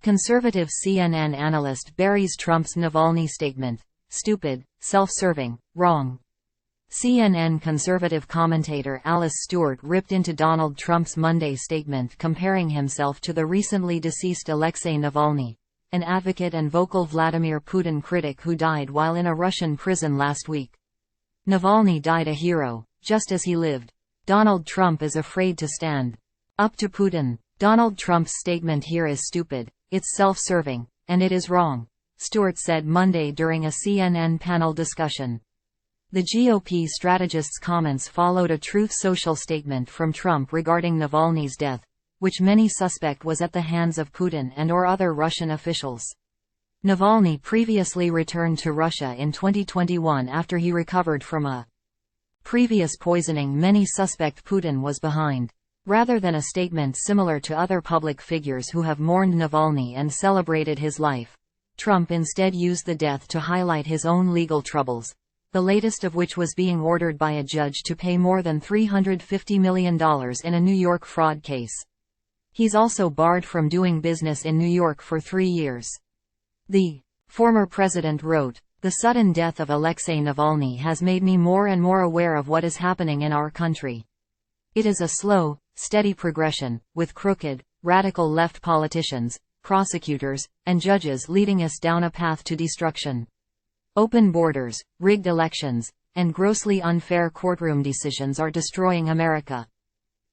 Conservative CNN analyst buries Trump's Navalny statement. Stupid, self-serving, wrong. CNN conservative commentator Alice Stewart ripped into Donald Trump's Monday statement comparing himself to the recently deceased Alexei Navalny, an advocate and vocal Vladimir Putin critic who died while in a Russian prison last week. Navalny died a hero, just as he lived. Donald Trump is afraid to stand up to Putin. Donald Trump's statement here is stupid, it's self-serving, and it is wrong, Stewart said Monday during a CNN panel discussion. The GOP strategist's comments followed a Truth Social statement from Trump regarding Navalny's death, which many suspect was at the hands of Putin and/or other Russian officials. Navalny previously returned to Russia in 2021 after he recovered from a previous poisoning many suspect Putin was behind. Rather than a statement similar to other public figures who have mourned Navalny and celebrated his life, Trump instead used the death to highlight his own legal troubles, the latest of which was being ordered by a judge to pay more than $350 million in a New York fraud case. He's also barred from doing business in New York for 3 years. The former president wrote, "The sudden death of Alexei Navalny has made me more and more aware of what is happening in our country. It is a slow, steady progression, with crooked, radical left politicians, prosecutors, and judges leading us down a path to destruction. Open borders, rigged elections, and grossly unfair courtroom decisions are destroying America.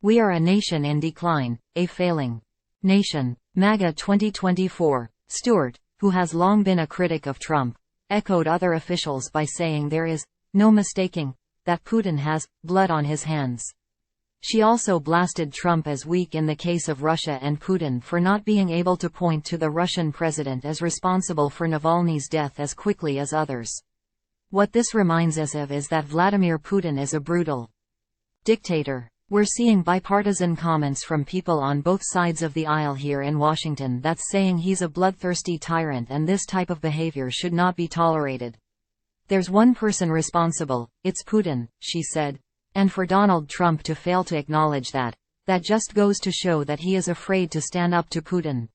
We are a nation in decline, a failing nation." MAGA 2024. Stewart, who has long been a critic of Trump, echoed other officials by saying there is no mistaking that Putin has blood on his hands. She also blasted Trump as weak in the case of Russia and Putin for not being able to point to the Russian president as responsible for Navalny's death as quickly as others. What this reminds us of is that Vladimir Putin is a brutal dictator. We're seeing bipartisan comments from people on both sides of the aisle here in Washington that's saying he's a bloodthirsty tyrant and this type of behavior should not be tolerated. There's one person responsible, it's Putin, she said. And for Donald Trump to fail to acknowledge that just goes to show that he is afraid to stand up to Putin.